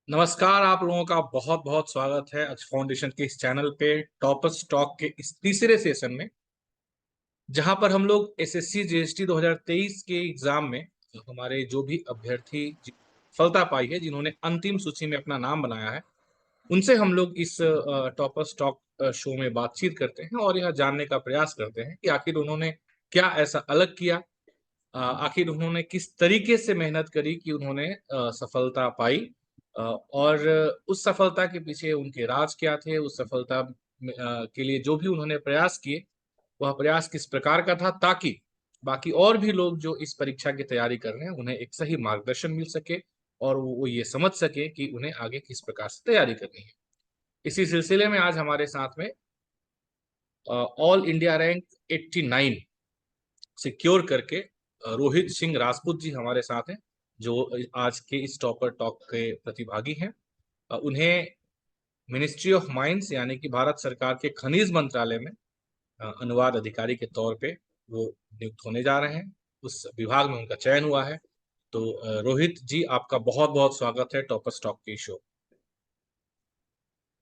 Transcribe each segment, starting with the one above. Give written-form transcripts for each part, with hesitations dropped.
नमस्कार। आप लोगों का बहुत बहुत स्वागत है अक्ष फाउंडेशन के इस चैनल पे टॉपर्स टॉक के इस तीसरे सेशन में, जहां पर हम लोग एसएससी जीएसटी 2023 के एग्जाम में हमारे जो भी अभ्यर्थी सफलता पाई है, जिन्होंने अंतिम सूची में अपना नाम बनाया है, उनसे हम लोग इस टॉपर्स टॉक शो में बातचीत करते हैं और यह जानने का प्रयास करते हैं कि आखिर उन्होंने क्या ऐसा अलग किया, आखिर उन्होंने किस तरीके से मेहनत करी कि उन्होंने सफलता पाई, और उस सफलता के पीछे उनके राज क्या थे, उस सफलता के लिए जो भी उन्होंने प्रयास किए वह प्रयास किस प्रकार का था, ताकि बाकी और भी लोग जो इस परीक्षा की तैयारी कर रहे हैं उन्हें एक सही मार्गदर्शन मिल सके और वो ये समझ सके कि उन्हें आगे किस प्रकार से तैयारी करनी है। इसी सिलसिले में आज हमारे साथ में ऑल इंडिया रैंक 89 सिक्योर करके रोहित सिंह राजपूत जी हमारे साथ हैं, जो आज के इस टॉपर टॉक के प्रतिभागी हैं। उन्हें मिनिस्ट्री ऑफ माइंस यानी कि भारत सरकार के खनिज मंत्रालय में अनुवाद अधिकारी के तौर पे वो नियुक्त होने जा रहे हैं। उस विभाग में उनका चयन हुआ है। तो रोहित जी, आपका बहुत बहुत स्वागत है टॉपर स्टॉक की शो।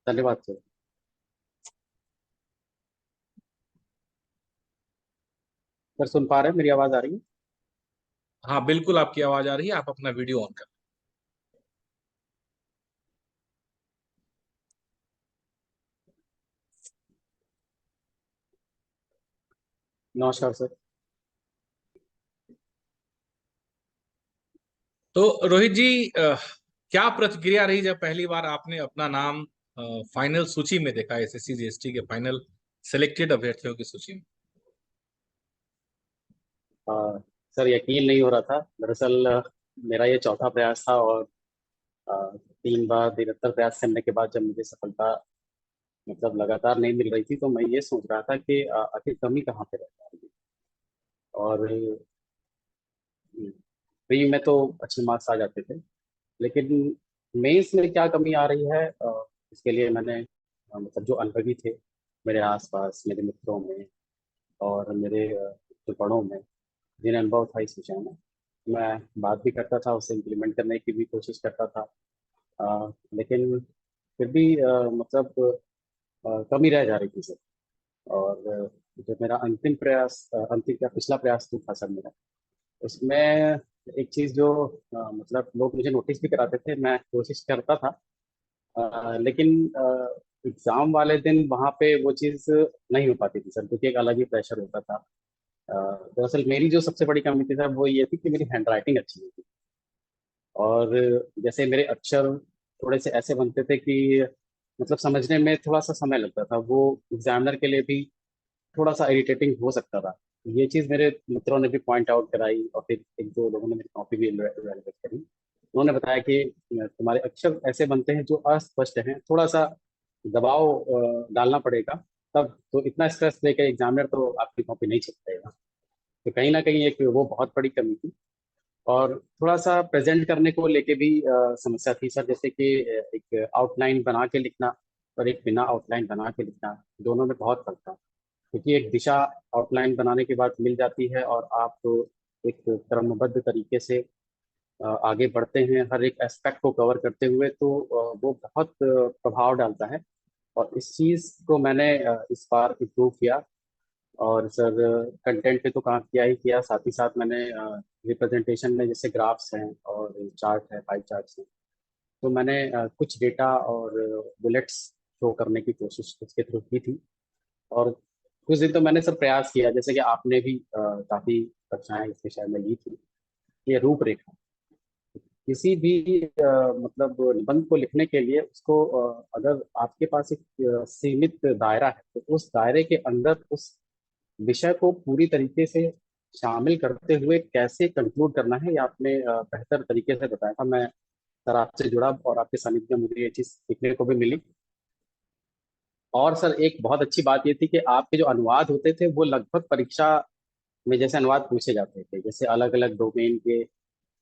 धन्यवाद सर। सर सुन पा रहे हैं, मेरी आवाज आ रही है? हाँ बिल्कुल, आपकी आवाज आ रही है। आप अपना वीडियो ऑन कर। नमस्कार सर। तो रोहित जी, क्या प्रतिक्रिया रही जब पहली बार आपने अपना नाम फाइनल सूची में देखा, एसएससी जीएसटी के फाइनल सिलेक्टेड अभ्यर्थियों की सूची में? अ, सर यकीन नहीं हो रहा था। दरअसल मेरा ये चौथा प्रयास था और 3 बार निरंतर प्रयास करने के बाद जब मुझे सफलता मतलब लगातार नहीं मिल रही थी, तो मैं ये सोच रहा था कि आखिर कमी कहाँ पे रह जा रही है। और प्री में तो अच्छे मार्क्स आ जाते थे, लेकिन मेंस में क्या कमी आ रही है, इसके लिए मैंने मतलब जो अनुभवी थे मेरे आसपास, मेरे मित्रों में और मेरे जो बड़ों में, जिन्हें अनुभव था इस विषय में, मैं बात भी करता था, उसे इम्प्लीमेंट करने की भी कोशिश करता था। लेकिन फिर भी मतलब कमी रह जा रही थी सर। और जो मेरा अंतिम प्रयास, अंतिम क्या पिछला प्रयास जो था सर मेरा, उसमें एक चीज़ जो मतलब लोग मुझे नोटिस भी कराते थे, मैं कोशिश करता था, लेकिन एग्जाम वाले दिन वहाँ पे वो चीज़ नहीं हो पाती थी सर, क्योंकि एक अलग ही प्रेशर होता था। दरअसल मेरी जो सबसे बड़ी कमी थी सर, वो ये थी कि मेरी हैंड राइटिंग अच्छी नहीं थी। और जैसे मेरे अक्षर थोड़े से ऐसे बनते थे कि मतलब समझने में थोड़ा सा समय लगता था, वो एग्जामिनर के लिए भी थोड़ा सा इरिटेटिंग हो सकता था। ये चीज़ मेरे मित्रों ने भी पॉइंट आउट कराई और फिर एक दो लोगों ने मेरी कॉपी भी इवैल्यूएट करी। उन्होंने बताया कि तुम्हारे अक्षर ऐसे बनते हैं जो अस्पष्ट हैं, थोड़ा सा दबाव डालना पड़ेगा, तब तो इतना स्ट्रेस लेकर एग्जामिनर तो आपकी कॉपी नहीं चेक करेगा। तो कहीं ना कहीं एक वो बहुत बड़ी कमी थी। और थोड़ा सा प्रेजेंट करने को लेके भी समस्या थी सर, जैसे कि एक आउटलाइन बना के लिखना और एक बिना आउटलाइन बना के लिखना, दोनों में बहुत फर्क था। क्योंकि एक दिशा आउटलाइन बनाने के बाद मिल जाती है और आप एक क्रमबद्ध तरीके से आगे बढ़ते हैं हर एक एस्पेक्ट को कवर करते हुए, तो वो बहुत प्रभाव डालता है। और इस चीज़ को मैंने इस बार इम्प्रूव किया। और सर कंटेंट पे तो काम किया ही किया, साथ ही साथ मैंने रिप्रेजेंटेशन में जैसे ग्राफ्स हैं और चार्ट है, पाई चार्ट्स हैं, तो मैंने कुछ डेटा और बुलेट्स शो करने की कोशिश उसके थ्रू की थी। और कुछ दिन तो मैंने सब प्रयास किया, जैसे कि आपने भी काफ़ी कक्षाएं इस विषय में ली थी। ये रूपरेखा किसी भी मतलब निबंध को लिखने के लिए, उसको अगर आपके पास एक सीमित दायरा है, तो उस दायरे के अंदर उस विषय को पूरी तरीके से शामिल करते हुए कैसे कंक्लूड करना है, ये आपने बेहतर तरीके से बताया था। मैं सर आपसे जुड़ा और आपके सानिध्य में मुझे ये चीज़ सीखने को भी मिली। और सर एक बहुत अच्छी बात ये थी कि आपके जो अनुवाद होते थे वो लगभग परीक्षा में जैसे अनुवाद पूछे जाते थे, जैसे अलग अलग डोमेन के,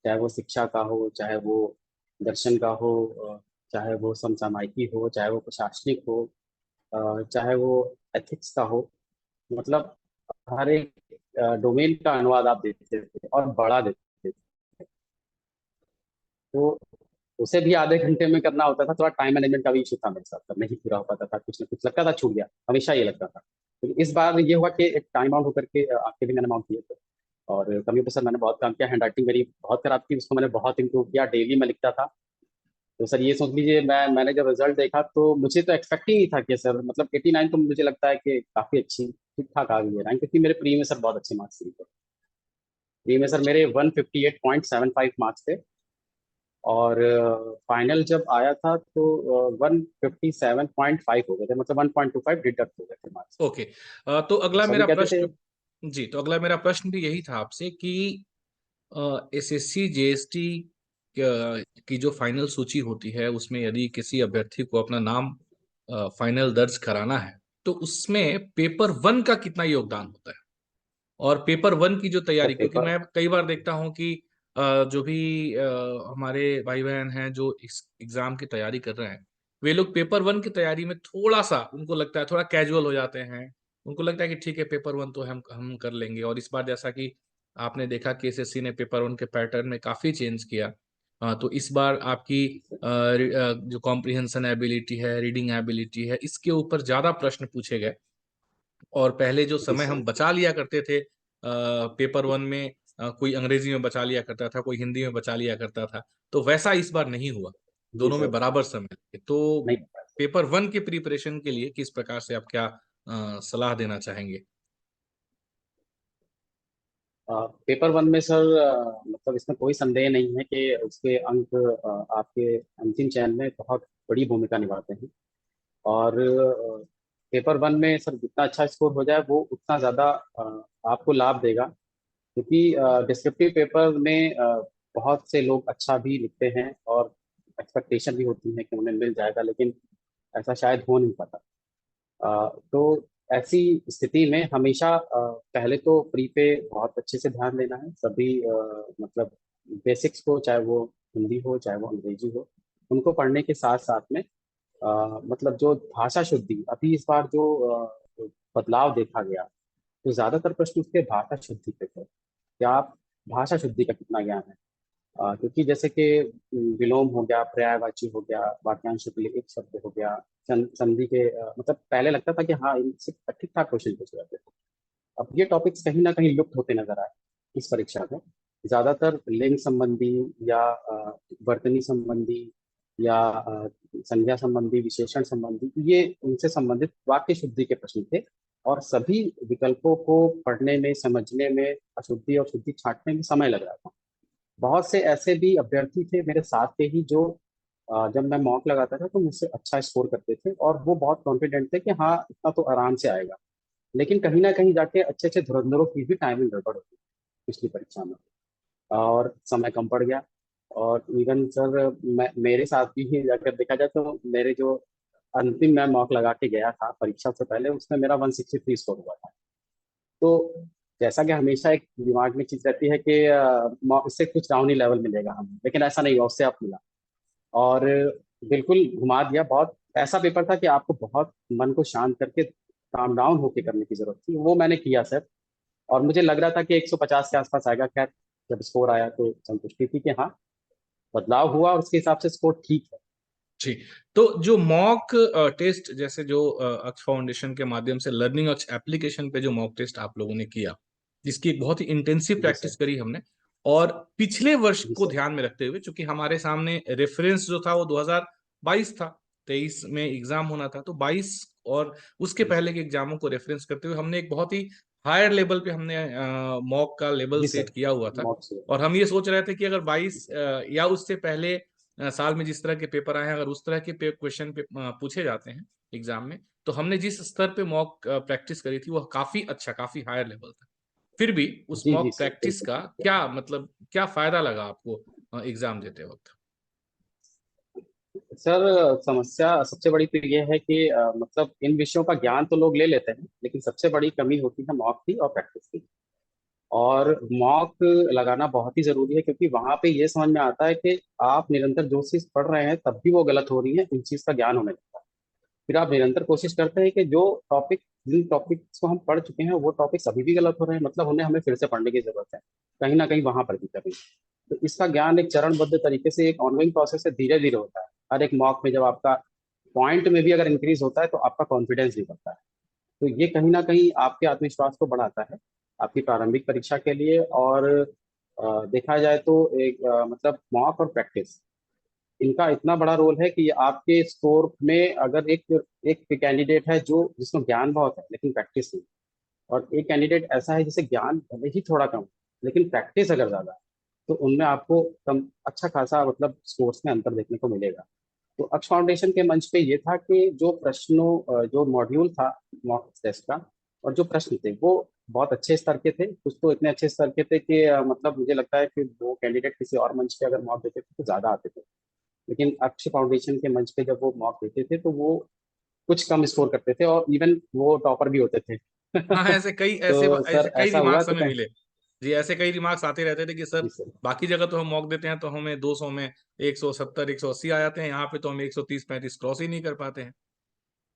चाहे वो शिक्षा का हो, चाहे वो दर्शन का हो, चाहे वो समसामयिकी हो, चाहे वो प्रशासनिक हो, चाहे वो एथिक्स का हो, मतलब हर एक डोमेन का अनुवाद आप देते थे और बढ़ा देते थे। तो उसे भी आधे घंटे में करना होता था। थोड़ा टाइम मैनेजमेंट का भी इशू था मेरे साथ, तब नहीं पूरा हो पाता था, कुछ ना कुछ लगता था छूट गया, हमेशा ये लगता था। तो इस बार ये हुआ कि एक टाइम आउट होकर के आपके भी मैंने माउंट किए थे। और कमी पर सर मैंने बहुत काम किया, हैंड राइटिंग मेरी बहुत खराब थी, उसको मैंने बहुत इंप्रूव किया, डेली मैं लिखता था। तो सर ये सोच लीजिए, मैंने जब रिजल्ट देखा तो मुझे तो एक्सपेक्ट ही नहीं था कि सर मतलब 89 तो मुझे लगता है कि काफी अच्छी ठीक ठाक आ गई है रैंक, क्योंकि मेरे प्री में सर बहुत अच्छे मार्क्स थे। प्री में सर मेरे 158.75 मार्क्स थे। और फाइनल जब आया था तो 157.5 हो गए थे, मतलब 1.25 डिडक्ट हो गए थे मार्क्स। ओके। तो तो अगला सभी मेरा कहते थे। प्रश्न, जी, तो अगला मेरा प्रश्न भी यही था आपसे कि एसएससी जीएसटी की जो फाइनल सूची होती है उसमें यदि किसी अभ्यर्थी को अपना नाम फाइनल दर्ज कराना है तो उसमें पेपर वन का कितना योगदान होता है, और पेपर वन की जो सर तैयारी, क्योंकि पेपर। मैं कई बार देखता हूं कि जो भी हमारे भाई बहन हैं जो इस एग्जाम की तैयारी कर रहे हैं, वे लोग पेपर वन की तैयारी में थोड़ा सा उनको लगता है, थोड़ा कैजुअल हो जाते हैं। उनको लगता है कि ठीक है पेपर वन तो हम कर लेंगे। और इस बार जैसा कि आपने देखा कि एसएससी ने पेपर वन के पैटर्न में काफी चेंज किया। तो इस बार आपकी जो कॉम्प्रिहेंशन एबिलिटी है, रीडिंग एबिलिटी है, इसके ऊपर ज्यादा प्रश्न पूछे गए। और पहले जो जी समय सर। हम बचा लिया करते थे पेपर वन में, कोई अंग्रेजी में बचा लिया करता था, कोई हिंदी में बचा लिया करता था, तो वैसा इस बार नहीं हुआ। जी दोनों में सर। बराबर समय लगे। तो नहीं पता सर। पेपर वन के प्रिपरेशन के लिए किस प्रकार से आप क्या सलाह देना चाहेंगे? पेपर वन में सर मतलब इसमें कोई संदेह नहीं है कि उसके अंक आपके अंतिम चयन में बहुत बड़ी भूमिका निभाते हैं। और पेपर वन में सर जितना अच्छा स्कोर हो जाए वो उतना ज़्यादा आपको लाभ देगा, क्योंकि डिस्क्रिप्टिव पेपर में बहुत से लोग अच्छा भी लिखते हैं और एक्सपेक्टेशन भी होती है कि उन्हें मिल जाएगा, लेकिन ऐसा शायद हो नहीं पाता। तो ऐसी स्थिति में हमेशा पहले तो प्री पे बहुत अच्छे से ध्यान देना है, सभी मतलब बेसिक्स को, चाहे वो हिंदी हो चाहे वो अंग्रेजी हो, उनको पढ़ने के साथ साथ में मतलब जो भाषा शुद्धि अभी इस बार जो बदलाव देखा गया, तो ज्यादातर प्रश्न उसके भाषा शुद्धि पे थे। क्या आप भाषा शुद्धि का कितना ज्ञान है? क्योंकि जैसे कि विलोम हो गया, पर्यायवाची हो गया, वाक्यांश के लिए एक शब्द हो गया, संधि के मतलब पहले लगता था कि हाँ इनसे ठीक ठाक क्वेश्चन पूछे जाते थे। अब ये टॉपिक्स कहीं ना कहीं लुप्त होते नजर आए इस परीक्षा में। ज्यादातर लिंग संबंधी या वर्तनी संबंधी या संज्ञा संबंधी, विशेषण संबंधी, ये उनसे संबंधित वाक्य शुद्धि के प्रश्न थे। और सभी विकल्पों को पढ़ने में, समझने में, अशुद्धि और शुद्धि छांटने में समय लग रहा था। बहुत से ऐसे भी अभ्यर्थी थे मेरे साथ के ही जो जब मैं मॉक लगाता था तो मुझसे अच्छा स्कोर करते थे, और वो बहुत कॉन्फिडेंट थे कि हाँ इतना तो आराम से आएगा। लेकिन कहीं ना कहीं जाके अच्छे अच्छे धुरंधरों की भी टाइमिंग गड़बड़ होती पिछली परीक्षा में, और समय कम पड़ गया। और इवन सर मेरे साथ भी अगर देखा जाए तो मेरे जो अंतिम मैं मॉक लगा के गया था परीक्षा से पहले, उसमें मेरा 163 स्कोर हुआ था। तो जैसा कि हमेशा एक दिमाग में चीज रहती है कि इससे कुछ डाउन ही लेवल मिलेगा हमें, लेकिन ऐसा नहीं हुआ, उससे आप मिला। और बिल्कुल घुमा दिया। बहुत ऐसा पेपर था कि आपको बहुत मन को शांत करके काम डाउन होके करने की जरूरत थी, वो मैंने किया सर। और मुझे लग रहा था कि 150 के आसपास आएगा। खैर जब स्कोर आया तो संतुष्टि थी कि हाँ बदलाव हुआ और उसके हिसाब से स्कोर ठीक है। जी। तो जो मॉक टेस्ट, जैसे जो अक्ष फाउंडेशन के माध्यम से लर्निंग अक्ष एप्लीकेशन पे जो मॉक टेस्ट आप लोगों ने किया, जिसकी एक बहुत ही इंटेंसिव जी प्रैक्टिस सर। करी हमने, और पिछले वर्ष जी को सर। ध्यान में रखते हुए, चूंकि हमारे सामने रेफरेंस जो था वो 2022 था, 23 में एग्जाम होना था, तो 22 और उसके जी सर। पहले के एग्जामों को रेफरेंस करते हुए हमने एक बहुत ही हायर लेवल पे हमने मॉक का लेवल जी सेट सर। किया हुआ था। मॉक से। और हम ये सोच रहे थे कि अगर जी 22 सर। या उससे पहले साल में जिस तरह के पेपर आए हैं, अगर उस तरह के क्वेश्चन पूछे जाते हैं एग्जाम में, तो हमने जिस स्तर पे मॉक प्रैक्टिस करी थी वह काफी अच्छा, काफी हायर लेवल था। फिर भी उस जी जी मॉक सर, प्रैक्टिस बिल्कुल का बिल्कुल। क्या मतलब, क्या फायदा लगा आपको एग्जाम देते वक्त? सर समस्या सबसे बड़ी तो ये है कि मतलब इन विषयों का ज्ञान तो लोग ले लेते हैं, लेकिन सबसे बड़ी कमी होती है मॉक की और प्रैक्टिस की। और मॉक लगाना बहुत ही जरूरी है, क्योंकि वहां पे ये समझ में आता है कि आप निरंतर जो चीज पढ़ रहे हैं तब भी वो गलत हो रही है, इन चीज का ज्ञान होने लगता है। फिर आप निरंतर कोशिश करते हैं कि जो टॉपिक, जिन टॉपिक्स को हम पढ़ चुके हैं वो टॉपिक्स अभी भी गलत हो रहे हैं, मतलब उन्हें हमें फिर से पढ़ने की जरूरत है। कहीं ना कहीं वहां पर भी कमी है। तो इसका ज्ञान एक चरणबद्ध तरीके से एक ऑनगोइंग प्रोसेस से धीरे धीरे होता है। हर एक मॉक में जब आपका पॉइंट में भी अगर इंक्रीज होता है तो आपका कॉन्फिडेंस भी बढ़ता है। तो ये कहीं ना कहीं आपके आत्मविश्वास को बढ़ाता है आपकी प्रारंभिक परीक्षा के लिए। और देखा जाए तो एक मतलब मॉक और प्रैक्टिस, इनका इतना बड़ा रोल है कि आपके स्कोर में अगर एक एक कैंडिडेट है जो जिसमें ज्ञान बहुत है लेकिन प्रैक्टिस नहीं, और एक कैंडिडेट ऐसा है जिसे ज्ञान भले ही थोड़ा कम लेकिन प्रैक्टिस अगर ज्यादा है, तो उनमें आपको कम अच्छा खासा मतलब स्कोर्स में अंतर देखने को मिलेगा। तो अक्ष फाउंडेशन के मंच पे ये था कि जो जो मॉड्यूल था मॉक टेस्ट का, और जो प्रश्न थे वो बहुत अच्छे स्तर के थे। कुछ तो इतने अच्छे स्तर के थे कि मतलब मुझे लगता है कि वो कैंडिडेट किसी और मंच पे अगर मॉक देते थे तो ज्यादा आते थे। लेकिन अक्ष फाउंडेशन के मंच पे जब वो मॉक देते थे तो वो कुछ कम स्कोर करते थे और इवन वो टॉपर भी होते थे। हाँ, ऐसे कई तो ऐसे सर कई ऐसा हुआ रिमार्क्स तो हमें कहीं। मिले। जी, ऐसे कई रिमार्क्स आते रहते थे कि सर जी सर। बाकी जगह तो हम मॉक देते हैं तो हमें 200 में 170 180 आ जाते हैं, यहाँ पे तो हम 130 35 क्रॉस ही नहीं कर पाते हैं।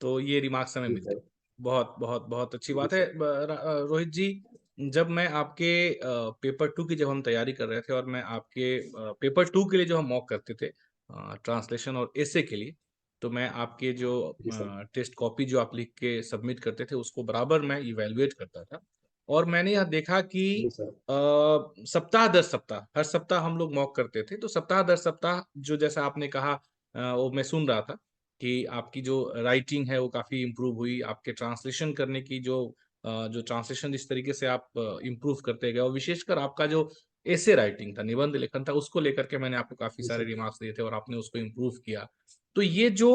तो ये रिमार्क्स हमें जी मिलते सर। हैं। बहुत बहुत बहुत अच्छी जी बात है। सर। रोहित जी, जब मैं आपके पेपर टू की जब हम तैयारी कर रहे थे और मैं आपके पेपर टू के लिए जो हम मॉक करते थे ट्रांसलेशन और एसे के लिए, तो मैं आपके जो जी सर। टेस्ट कॉपी जो आप लिख के सबमिट करते थे उसको बराबर मैं इवेलुएट करता था। और मैंने यह देखा कि जी सर। सप्ताह दर सप्ताह हर सप्ताह हम लोग मॉक करते थे, तो सप्ताह दर सप्ताह जो जैसा आपने कहा वो मैं सुन रहा था कि आपकी जो राइटिंग है वो काफी इम्प्रूव हुई, आपके ट्रांसलेशन करने की जो ट्रांसलेशन जिस तरीके से आप इम्प्रूव करते गए, और विशेषकर आपका जो ऐसे राइटिंग था, निबंध लेखन था, उसको लेकर के मैंने आपको काफी जी सारे सर। रिमार्क्स दिए थे और आपने उसको इम्प्रूव किया। तो ये जो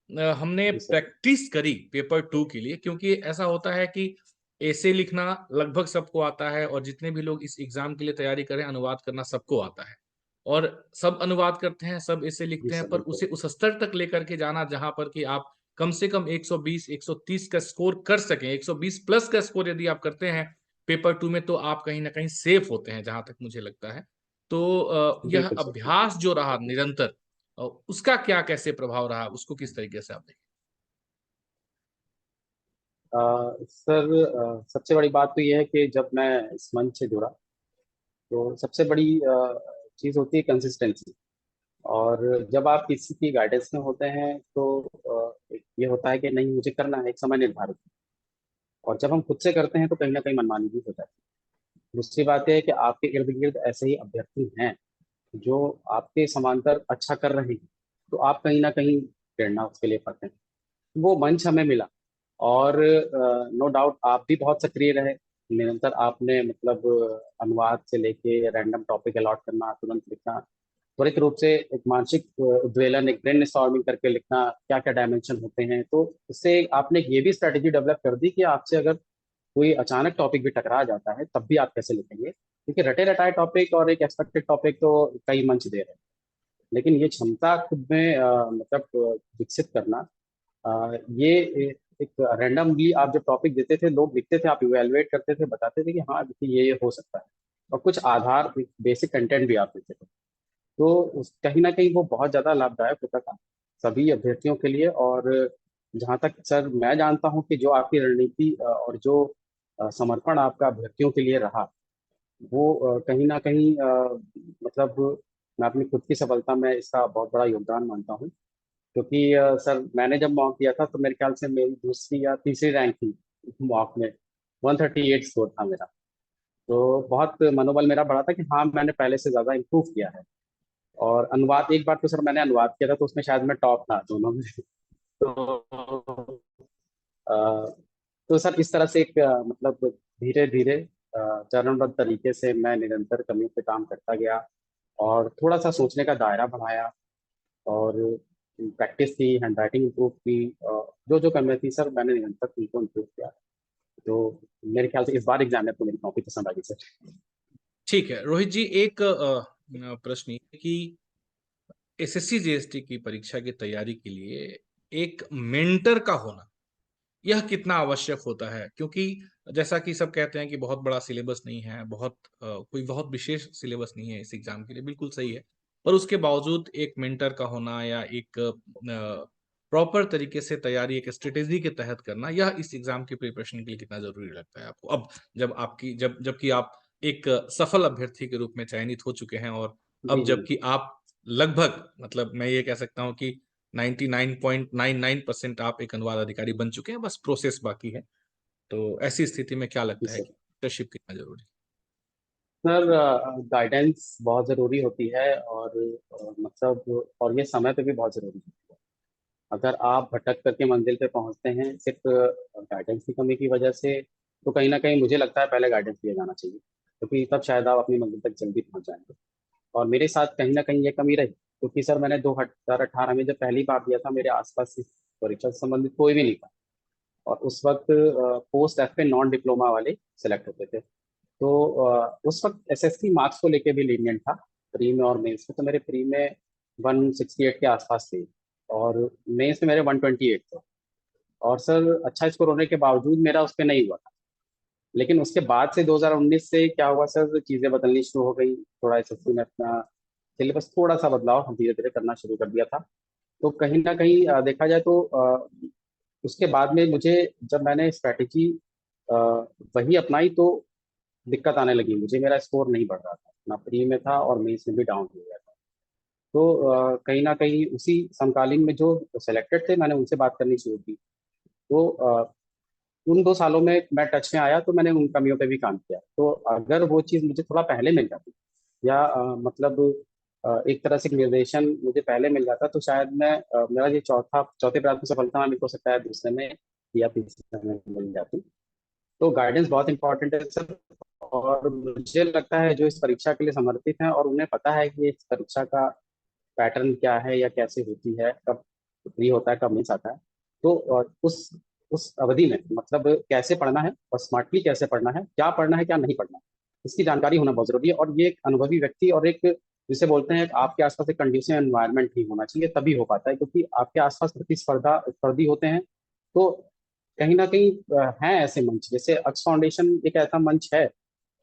हमने जी सर। प्रैक्टिस करी पेपर टू के लिए, क्योंकि ऐसा होता है कि ऐसे लिखना लगभग सबको आता है और जितने भी लोग इस एग्जाम के लिए तैयारी करें, अनुवाद करना सबको आता है और सब अनुवाद करते हैं, सब ऐसे जी लिखते हैं, सर। पर बिल्कुल। उसे उस स्तर तक लेकर के जाना जहां पर कि आप कम से कम 120 130 का स्कोर कर सकें, 120 प्लस का स्कोर यदि आप करते हैं पेपर टू में, तो आप कहीं ना कहीं सेफ होते हैं जहां तक मुझे लगता है। तो यह बिल्कुल सर। बिल्कुल। अभ्यास जो रहा निरंतर, उसका क्या कैसे प्रभाव रहा, उसको किस तरीके से आप देखें? सर सबसे बड़ी बात तो ये है कि जब मैं इस मंच से जुड़ा तो सबसे बड़ी चीज़ होती है कंसिस्टेंसी। और जब आप किसी की गाइडेंस में होते हैं तो ये होता है कि नहीं मुझे करना है, एक समय निर्धारित है। और जब हम खुद से करते हैं तो कहीं ना कहीं मनमानी भी हो जाती है। दूसरी बात यह है कि आपके इर्द गिर्द ऐसे ही अभ्यर्थी हैं जो आपके समांतर अच्छा कर रहे हैं, तो आप कहीं ना कहीं प्रेरणा उसके लिए पाते हैं। वो मंच हमें मिला और नो डाउट आप भी बहुत सक्रिय रहे। निरंतर आपने मतलब अनुवाद से लेके रैंडम टॉपिक अलॉट करना, तुरंत लिखना, त्वरित रूप से एक मानसिक उद्वेलन, एक ब्रेन स्टॉर्मिंग करके लिखना, क्या क्या डायमेंशन होते हैं। तो इससे आपने ये भी स्ट्रेटेजी डेवलप कर दी कि आपसे अगर कोई अचानक टॉपिक भी टकरा जाता है तब भी आप कैसे लिखेंगे, क्योंकि रटे रटाए टॉपिक और एक एक्सपेक्टेड टॉपिक तो कई मंच दे रहे हैं। लेकिन ये क्षमता खुद में मतलब विकसित करना, ये एक रैंडमली आप जब टॉपिक देते थे, लोग लिखते थे, आप इवेलुएट करते थे, बताते थे कि हाँ देखिए ये हो सकता है, और कुछ आधार बेसिक कंटेंट भी आप देते थे। तो कहीं ना कहीं वो बहुत ज़्यादा लाभदायक होता था सभी अभ्यर्थियों के लिए। और जहाँ तक सर मैं जानता हूँ कि जो आपकी रणनीति और जो समर्पण आपका अभ्यर्थियों के लिए रहा, वो कहीं ना कहीं मतलब मैं अपनी खुद की सफलता में इसका बहुत बड़ा योगदान मानता हूँ। क्योंकि सर मैंने जब मॉक दिया था तो मेरे ख्याल से मेरी दूसरी या तीसरी रैंक थी मॉक में। 138 स्कोर था मेरा। तो बहुत मनोबल मेरा बढ़ा था कि हाँ मैंने पहले से ज़्यादा इम्प्रूव किया है। और अनुवाद एक बार तो सर मैंने अनुवाद किया था तो उसमें शायद मैं टॉप था दोनों में। तो तो सर इस तरह से एक मतलब धीरे धीरे चरणबद्ध तरीके से मैं निरंतर कमियों पे काम करता गया और थोड़ा सा सोचने का दायरा बढ़ाया। और प्रैक्टिस की, हैंड राइटिंग इम्प्रूव की, जो जो कमियां थी सर मैंने निरंतर उनको इम्प्रूव किया। तो मेरे ख्याल से इस बार एग्जाम में आपको मेरी कॉपी पसंद आ गई सर। ठीक है रोहित जी, एक प्रश्न ये है कि एसएससी जीएसटी की परीक्षा की तैयारी के लिए एक मेंटर का होना, यह कितना आवश्यक होता है? क्योंकि जैसा कि सब कहते हैं कि बहुत बड़ा सिलेबस नहीं है, कोई बहुत विशेष सिलेबस नहीं है इस एग्जाम के लिए, बिल्कुल सही है। पर उसके बावजूद एक मेंटर का होना या एक प्रॉपर तरीके से तैयारी एक स्ट्रेटेजी के तहत करना, यह इस एग्जाम की प्रिपरेशन के लिए कितना जरूरी लगता है आपको अब, जबकि आप एक सफल अभ्यर्थी के रूप में चयनित हो चुके हैं और अब जी जी। जबकि आप लगभग, मतलब मैं ये कह सकता हूं कि 99.99% आप एक अनुवाद अधिकारी बन चुके हैं, बस प्रोसेस बाकी है। तो ऐसी स्थिति में क्या जी लगता है सर। कि मेंटरशिप कितना जरूरी सर गाइडेंस बहुत ज़रूरी होती है, और मतलब और ये समय पे भी बहुत ज़रूरी है। अगर आप भटक करके मंजिल पे पहुंचते हैं सिर्फ गाइडेंस की कमी की वजह से, तो कहीं ना कहीं मुझे लगता है पहले गाइडेंस लिया जाना चाहिए, क्योंकि तब शायद आप अपनी मंजिल तक जल्दी पहुंच जाएंगे। और मेरे साथ कहीं ना कहीं ये कमी रही, क्योंकि सर मैंने 2018 में जब पहली बार दिया था, मेरे आसपास इस परीक्षा से संबंधित कोई भी नहीं था। और उस वक्त पोस्ट एफ पे नॉन डिप्लोमा वाले सिलेक्ट होते थे। तो उस वक्त एसएससी मार्क्स को लेके भी लीनियंट था, प्री में और मेंस में। तो मेरे प्री में 168 के आसपास थे, और मेंस में मेरे 128 थे। और सर अच्छा स्कोर होने के बावजूद मेरा उस पर नहीं हुआ था। लेकिन उसके बाद से 2019 से क्या हुआ सर, चीज़ें बदलनी शुरू हो गई। थोड़ा एसएससी में अपना सिलेबस थोड़ा सा बदलाव हम धीरे धीरे करना शुरू कर दिया था। तो कहीं ना कहीं देखा जाए तो उसके बाद में मुझे, जब मैंने स्ट्रैटेजी वही अपनाई, तो दिक्कत आने लगी मुझे। मेरा स्कोर नहीं बढ़ रहा था, ना प्री में था और मेंस में भी डाउन हो गया था। तो कहीं ना कहीं उसी समकालीन में जो सेलेक्टेड थे, मैंने उनसे बात करनी शुरू की। तो उन 2 सालों में मैं टच में आया, तो मैंने उन कमियों पे भी काम किया। तो अगर वो चीज़ मुझे थोड़ा पहले मिल जाती, या मतलब एक तरह से निर्देशन मुझे पहले मिल जाता, तो शायद मैं मेरा ये चौथे प्रयास में सफलता ना मिल, हो सकता है दूसरे में या तीसरे में मिल जाती। तो गाइडेंस बहुत इंपॉर्टेंट है सर। और मुझे लगता है जो इस परीक्षा के लिए समर्पित हैं और उन्हें पता है कि इस परीक्षा का पैटर्न क्या है या कैसे होती है, कब फ्री होता है, कब मिस आता है, तो उस अवधि में मतलब कैसे पढ़ना है और स्मार्टली कैसे पढ़ना है, क्या पढ़ना है क्या नहीं पढ़ना है, इसकी जानकारी होना बहुत जरूरी है। और ये एक अनुभवी व्यक्ति और एक, जिसे बोलते हैं, आपके आसपास एक कंड्यूसिव एनवायरनमेंट ही होना चाहिए, तभी हो पाता है। क्योंकि आपके आसपास स्पर्धी होते हैं। तो कहीं ना कहीं हैं ऐसे मंच, जैसे अक्स फाउंडेशन एक ऐसा मंच है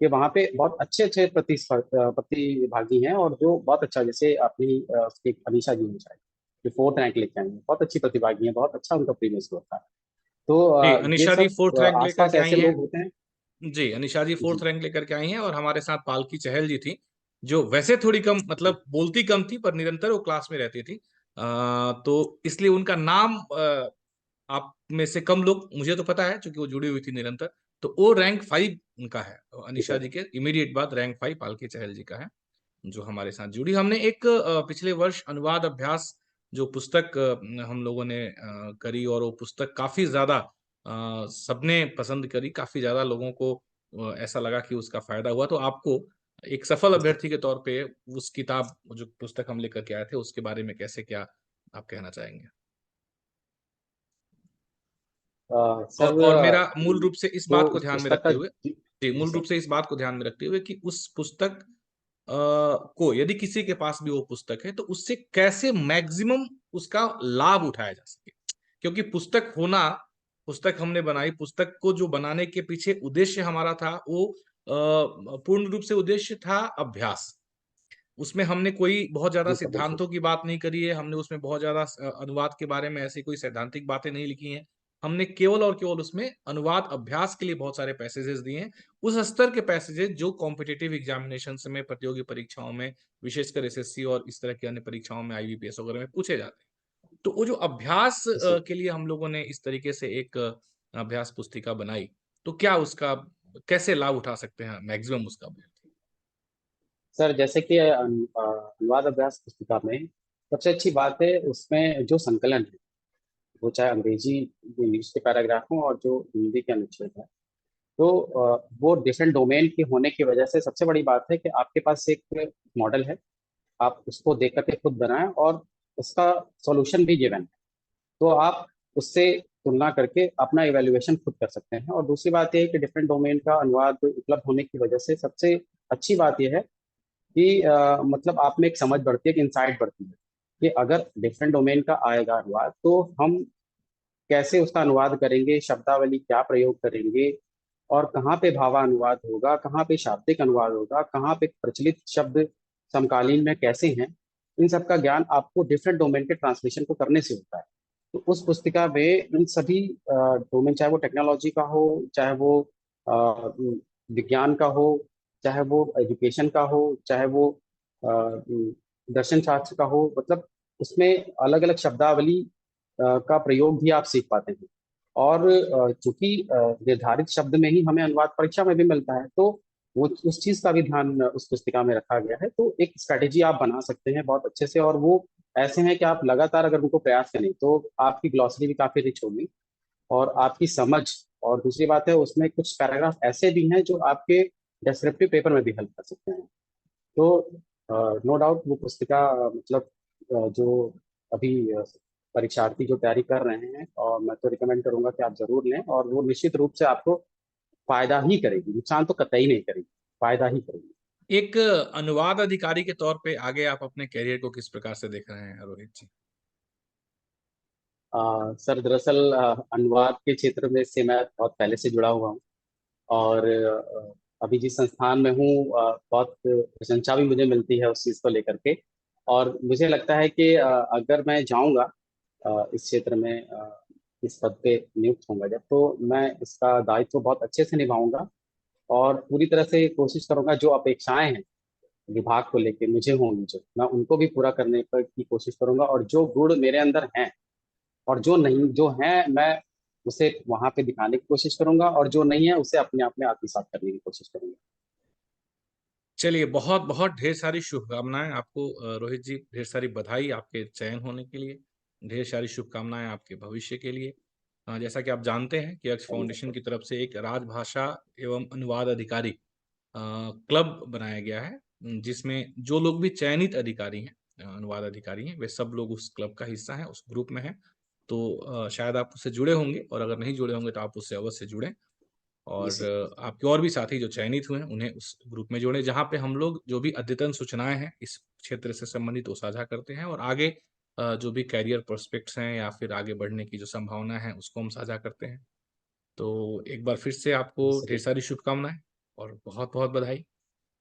कि वहाँ पे बहुत अच्छे अच्छे प्रतिभागी हैं, और जो बहुत अच्छा, जैसे अपनी उसकी अनीशा जी हैं शायद, जो 4th रैंक लेके आई हैं, बहुत अच्छी प्रतिभागी हैं, बहुत अच्छा उनका प्रीवियस हुआ था। तो जी, ये अनिशा जी सब 4th रैंक लेकर आसपास के आई ऐसे हैं। लोग होते हैं। जी, अनिशा जी जी 4th रैंक लेकर के आई हैं, और हमारे साथ पालकी चहल जी थी, जो वैसे थोड़ी कम, जी मतलब बोलती कम थी, पर निरंतर वो क्लास में रहती थी। तो इसलिए उनका नाम आप में से कम लोग, मुझे तो पता है क्योंकि वो जुड़ी हुई थी निरंतर। तो वो रैंक 5 उनका है, और जी अनिशा सर। जी के इमीडिएट बाद रैंक 5 पालकी चहल जी का है, जो हमारे साथ जुड़ी। हमने एक पिछले वर्ष अनुवाद अभ्यास जो पुस्तक हम लोगों ने करी, और वो पुस्तक काफी ज्यादा सबने पसंद करी, काफी ज्यादा लोगों को ऐसा लगा कि उसका फायदा हुआ। तो आपको एक सफल जी सर। अभ्यर्थी के तौर पे उस किताब, जो पुस्तक हम लेकर के आए थे, उसके बारे में कैसे क्या आप कहना चाहेंगे? और सर मेरा मूल रूप से इस जो बात को उस ध्यान में पुस्तक रखते का हुए, जी, जी, जी मूल रूप सर। से इस बात को ध्यान में रखते हुए कि उस पुस्तक को, यदि किसी के पास भी वो पुस्तक है, तो उससे कैसे मैक्सिमम उसका लाभ उठाया जा सके। क्योंकि पुस्तक होना, पुस्तक हमने बनाई, पुस्तक को जो बनाने के पीछे उद्देश्य हमारा था, वो पूर्ण रूप से उद्देश्य था अभ्यास। उसमें हमने कोई बहुत ज्यादा जी सर बिल्कुल। सिद्धांतों की बात नहीं करी है, हमने उसमें बहुत ज्यादा अनुवाद के बारे में ऐसी कोई सैद्धांतिक बातें नहीं लिखी हैं। हमने केवल और केवल उसमें अनुवाद अभ्यास के लिए बहुत सारे पैसेजेस दिए हैं, उस स्तर के पैसेजेस जो कॉम्पिटिटिव एग्जामिनेशन में, प्रतियोगी परीक्षाओं में, विशेषकर एसएससी और इस तरह की अन्य परीक्षाओं में, आईबीपीएस वगैरह में पूछे जाते हैं। तो वो जो अभ्यास जी सर। के लिए हम लोगों ने इस तरीके से एक अभ्यास पुस्तिका बनाई, तो क्या उसका कैसे लाभ उठा सकते हैं मैक्सिमम उसका? सर जैसे कि अनुवाद अभ्यास पुस्तिका में सबसे अच्छी बात है उसमें जो संकलन है, वो चाहे अंग्रेजी जो इंग्लिश के पैराग्राफ हो और जो हिंदी के अनुच्छेद है। तो वो डिफरेंट डोमेन के होने की वजह से सबसे बड़ी बात है कि आपके पास एक मॉडल है, आप उसको देख करके खुद बनाएं, और उसका सॉल्यूशन भी गिवन है। तो आप उससे तुलना करके अपना इवेल्युएशन खुद कर सकते हैं। और दूसरी बात यह है कि डिफरेंट डोमेन का अनुवाद उपलब्ध होने की वजह से सबसे अच्छी बात यह है कि मतलब आप में एक समझ बढ़ती है, एक इंसाइट बढ़ती है कि अगर डिफरेंट डोमेन का आएगा अनुवाद, तो हम कैसे उसका अनुवाद करेंगे, शब्दावली क्या प्रयोग करेंगे, और कहाँ पे भावानुवाद होगा, कहाँ पे शाब्दिक अनुवाद होगा, कहाँ पे प्रचलित शब्द समकालीन में कैसे हैं। इन सब का ज्ञान आपको डिफरेंट डोमेन के ट्रांसलेशन को करने से होता है। तो उस पुस्तिका में इन सभी डोमेन, चाहे वो टेक्नोलॉजी का हो, चाहे वो अ, विज्ञान का हो, चाहे वो एजुकेशन का हो, चाहे वो दर्शन शास्त्र का हो, मतलब उसमें अलग अलग शब्दावली का प्रयोग भी आप सीख पाते हैं। और चूंकि निर्धारित शब्द में ही हमें अनुवाद परीक्षा में भी मिलता है, तो वो उस चीज का भी ध्यान उस पुस्तिका में रखा गया है। तो एक स्ट्रेटेजी आप बना सकते हैं बहुत अच्छे से, और वो ऐसे हैं कि आप लगातार अगर उनको प्रयास करें तो आपकी ग्लॉसरी भी काफी रिच होगी, और आपकी समझ। और दूसरी बात है, उसमें कुछ पैराग्राफ ऐसे भी हैं जो आपके डेस्क्रिप्टिव पेपर में भी हेल्प कर सकते हैं। तो नो डाउट वो पुस्तिका मतलब जो अभी परीक्षार्थी जो तैयारी कर रहे हैं, और मैं तो रिकमेंड करूंगा कि आप जरूर लें, और वो निश्चित रूप से आपको फायदा ही करेगी, नुकसान तो कतई नहीं करेगी, फायदा ही करेगी। एक अनुवाद अधिकारी के तौर पे आगे आप अपने करियर को किस प्रकार से देख रहे हैं रोहित जी? सर दरअसल अनुवाद के क्षेत्र में से मैं बहुत पहले से जुड़ा हुआ हूँ, और अभी जिस संस्थान में हूँ बहुत प्रशंसा भी मुझे मिलती है उस चीज़ को लेकर के। और मुझे लगता है कि अगर मैं जाऊँगा इस क्षेत्र में, इस पद पे नियुक्त होऊंगा जब, तो मैं इसका दायित्व बहुत अच्छे से निभाऊंगा, और पूरी तरह से कोशिश करूंगा जो अपेक्षाएं हैं विभाग को लेके मुझे होंगी, जो मैं उनको भी पूरा करने पर की कोशिश करूंगा, और जो गुण मेरे अंदर हैं और जो नहीं जो है, मैं उसे वहां पे दिखाने की कोशिश करूंगा, और जो नहीं है उसे अपने आप में आत्मसात करने की कोशिश करूंगा। चलिए, बहुत बहुत ढेर सारी शुभकामनाएं आपको रोहित जी, ढेर सारी बधाई आपके चयन होने के लिए, ढेर सारी शुभकामनाएं आपके भविष्य के लिए। जैसा कि आप जानते हैं कि यक्स धन्यवाद फाउंडेशन सर। की तरफ से एक राजभाषा एवं अनुवाद अधिकारी क्लब बनाया गया है, जिसमें जो लोग भी चयनित अधिकारी हैं, अनुवाद अधिकारी हैं, वे सब लोग उस क्लब का हिस्सा हैं, उस ग्रुप में हैं। तो शायद आप उससे जुड़े होंगे, और अगर नहीं जुड़े होंगे तो आप उससे अवश्य जुड़ें। जी और सर। आपके और भी साथी जो चयनित हुए हैं उन्हें उस ग्रुप में जोड़ें, जहाँ पे हम लोग जो भी अद्यतन सूचनाएं हैं इस क्षेत्र से संबंधित वो साझा करते हैं, और आगे जो भी कैरियर प्रोस्पेक्ट्स हैं या फिर आगे बढ़ने की जो संभावना है उसको हम साझा करते हैं। तो एक बार फिर से आपको जी ढेर सर। सारी शुभकामनाएं और बहुत बहुत बधाई।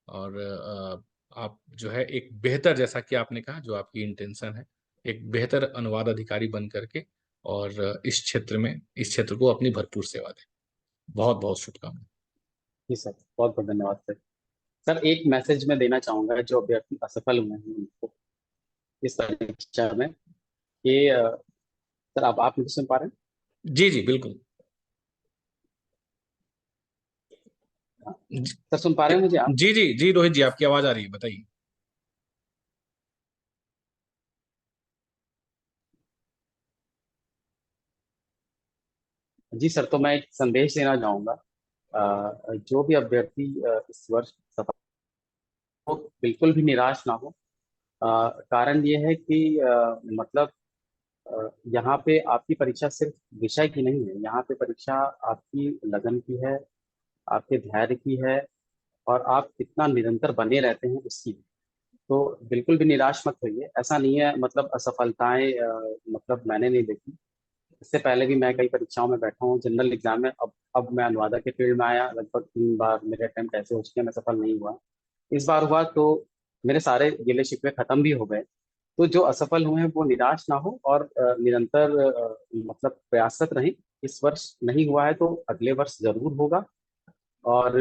और आप जो है एक बेहतर, जैसा कि आपने कहा, जो आपकी इंटेंशन है, एक बेहतर अनुवाद अधिकारी बन करके और इस क्षेत्र को अपनी भरपूर सेवा दें। बहुत बहुत शुभकामनाएं। जी सर, बहुत बहुत धन्यवाद सर। सर एक मैसेज मैं देना चाहूंगा जो अभ्यर्थी असफल हुए हैं उनको इस परीक्षा में, कि सर आप मुझे सुन पा रहे जी जी बिल्कुल। हैं? हाँ, जी सर सुन पा रहे हैं मुझे आप? जी जी जी, रोहित जी आपकी आवाज आ रही है, बताइए। जी सर, तो मैं एक संदेश देना चाहूंगा, जो भी अभ्यर्थी इस वर्ष सफल हो, बिल्कुल भी निराश ना हो। कारण ये है कि मतलब यहाँ पे आपकी परीक्षा सिर्फ विषय की नहीं है, यहाँ पे परीक्षा आपकी लगन की है, आपके धैर्य की है, और आप कितना निरंतर बने रहते हैं उसकी। तो बिल्कुल भी निराश मत होइए। ऐसा नहीं है मतलब असफलताएं मतलब मैंने नहीं देखी। इससे पहले भी मैं कई परीक्षाओं में बैठा हूँ जनरल एग्जाम में। अब मैं अनुवादक के फील्ड में आया, लगभग 3 बार मेरे अटेम्प्ट ऐसे हो चुके हैं, मैं सफल नहीं हुआ। इस बार हुआ तो मेरे सारे गिले शिकवे खत्म भी हो गए। तो जो असफल हुए हैं वो निराश ना हो, और निरंतर मतलब प्रयासरत रहें। इस वर्ष नहीं हुआ है तो अगले वर्ष जरूर होगा। और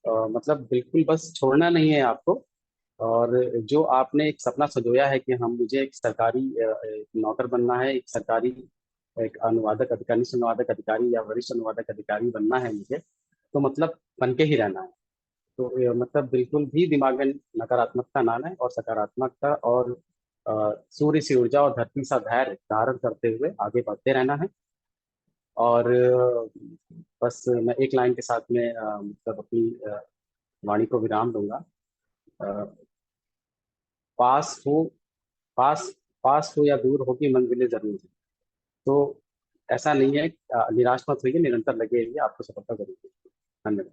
मतलब बिल्कुल बस छोड़ना नहीं है आपको। और जो आपने एक सपना संजोया है कि हम मुझे एक सरकारी एक नौकर बनना है, एक सरकारी एक अनुवादक अधिकारी, कनिष्ठ अनुवादक अधिकारी या वरिष्ठ अनुवादक अधिकारी बनना है मुझे, तो मतलब बन के ही रहना है। तो मतलब बिल्कुल भी दिमाग में नकारात्मकता ना लाएं, और सकारात्मकता और सूर्य सी ऊर्जा और धरती सा धैर्य धारण करते हुए आगे बढ़ते रहना है। और बस मैं एक लाइन के साथ में मतलब अपनी वाणी को विराम दूंगा। अ, पास हो पास पास हो या दूर हो की मंजिलें जरूर है। तो ऐसा नहीं है, निराश मत होइए, निरंतर लगे रहिए, आपको सफलता जरूर मिलेगी। धन्यवाद।